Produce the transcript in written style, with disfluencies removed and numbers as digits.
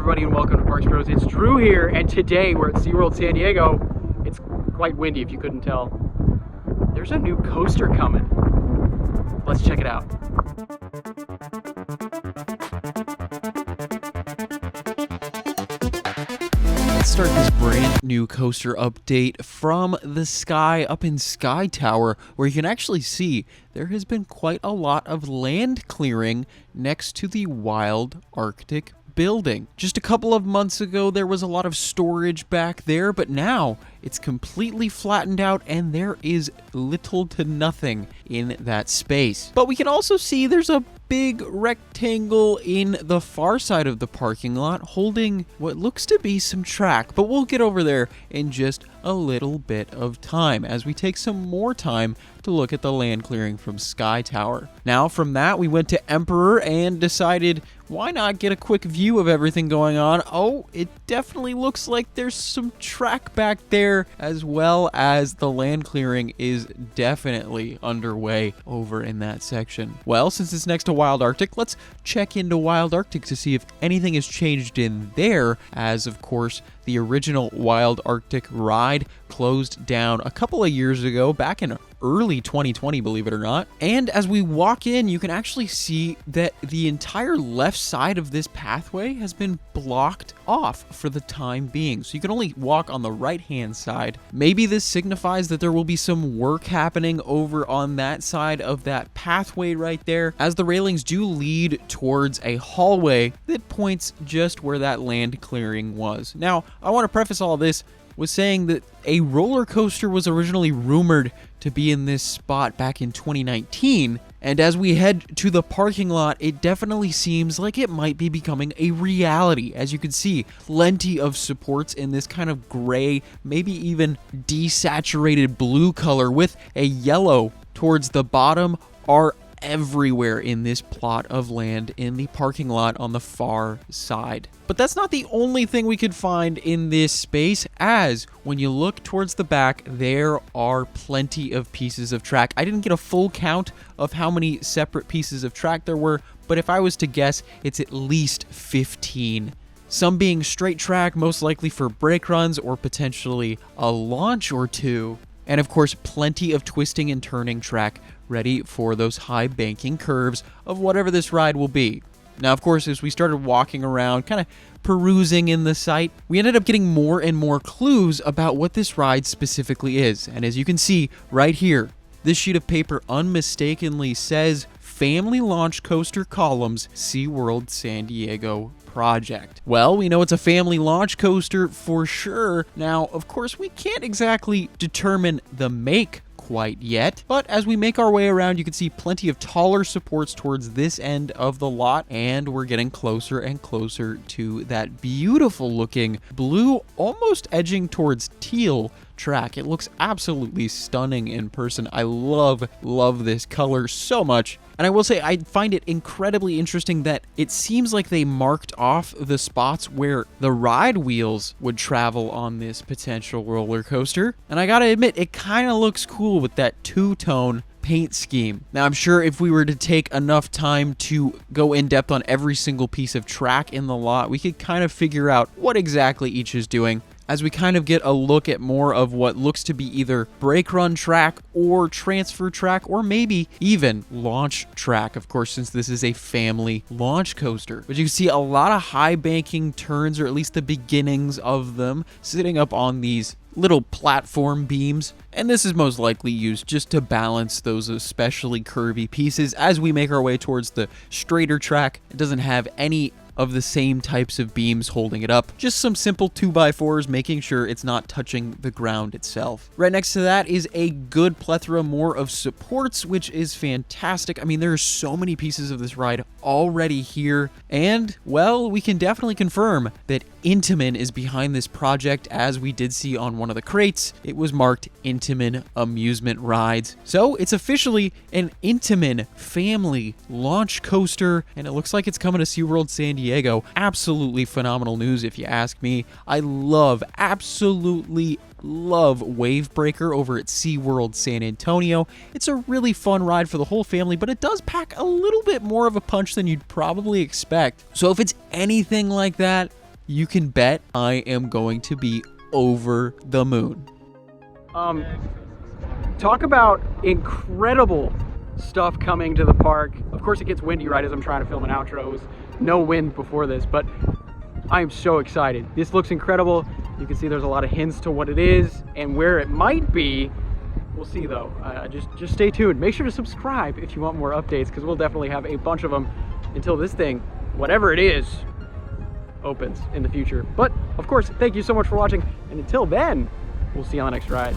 everybody, and welcome to Parks Bros. It's Drew here, and today we're at SeaWorld San Diego. It's quite windy, if you couldn't tell. There's a new coaster coming. Let's check it out. Let's start this brand new coaster update from the sky up in Sky Tower, where you can actually see there has been quite a lot of land clearing next to the Wild Arctic building. Just a couple of months ago, there was a lot of storage back there, but now it's completely flattened out and there is little to nothing in that space. But we can also see there's a big rectangle in the far side of the parking lot holding what looks to be some track, but we'll get over there in just a little bit of time as we take some more time to look at the land clearing from Sky Tower. Now from that we went to Emperor and decided why not get a quick view of everything going on. Oh, it definitely looks like there's some track back there, as well as the land clearing is definitely underway over in that section. Well, since it's next to Wild Arctic, let's check into Wild Arctic to see if anything has changed in there, as of course the original Wild Arctic ride closed down a couple of years ago, back in early 2020, believe it or not. And as we walk in, you can actually see that the entire left side of this pathway has been blocked off for the time being. So you can only walk on the right-hand side. Maybe this signifies that there will be some work happening over on that side of that pathway right there, as the railings do lead towards a hallway that points just where that land clearing was. Now, I want to preface all this with saying that a roller coaster was originally rumored to be in this spot back in 2019, and as we head to the parking lot, it definitely seems like it might be becoming a reality. As you can see, plenty of supports in this kind of gray, maybe even desaturated blue color with a yellow towards the bottom are everywhere in this plot of land in the parking lot on the far side. But that's not the only thing we could find in this space, as when you look towards the back, there are plenty of pieces of track. I didn't get a full count of how many separate pieces of track there were, but if I was to guess, it's at least 15. Some being straight track, most likely for brake runs or potentially a launch or two. And of course, plenty of twisting and turning track ready for those high banking curves of whatever this ride will be. Now, of course, as we started walking around, kind of perusing in the site, we ended up getting more and more clues about what this ride specifically is. And as you can see right here, this sheet of paper unmistakably says Family Launch Coaster Columns SeaWorld San Diego project. Well, we know it's a family launch coaster for sure. Now, of course, we can't exactly determine the make quite yet, but as we make our way around, you can see plenty of taller supports towards this end of the lot, and we're getting closer and closer to that beautiful looking blue, almost edging towards teal track. It looks absolutely stunning in person. I love this color so much. And I will say, I find it incredibly interesting that it seems like they marked off the spots where the ride wheels would travel on this potential roller coaster. And I gotta admit, it kind of looks cool with that two-tone paint scheme. Now, I'm sure if we were to take enough time to go in depth on every single piece of track in the lot, we could kind of figure out what exactly each is doing, as we kind of get a look at more of what looks to be either brake run track or transfer track, or maybe even launch track, of course, since this is a family launch coaster. But you can see a lot of high banking turns, or at least the beginnings of them, sitting up on these little platform beams, and this is most likely used just to balance those especially curvy pieces as we make our way towards the straighter track. It doesn't have any of the same types of beams holding it up, just some simple 2x4s making sure it's not touching the ground itself. Right next to that is a good plethora more of supports, which is fantastic. I mean, there are so many pieces of this ride already here, and well, we can definitely confirm that Intamin is behind this project, as we did see on one of the crates. It was marked Intamin Amusement Rides. So it's officially an Intamin family launch coaster, and it looks like it's coming to SeaWorld San Diego. Absolutely phenomenal news if you ask me. I absolutely love Wavebreaker over at SeaWorld San Antonio. It's a really fun ride for the whole family, but it does pack a little bit more of a punch than you'd probably expect. So if it's anything like that, you can bet I am going to be over the moon. Talk about incredible stuff coming to the park. Of course it gets windy right as I'm trying to film an outro. It was no wind before this, but I am so excited. This looks incredible. You can see there's a lot of hints to what it is and where it might be. We'll see though. Just stay tuned. Make sure to subscribe if you want more updates, because we'll definitely have a bunch of them until this thing, whatever it is, opens in the future. But of course, thank you so much for watching, and until then, we'll see you on the next ride.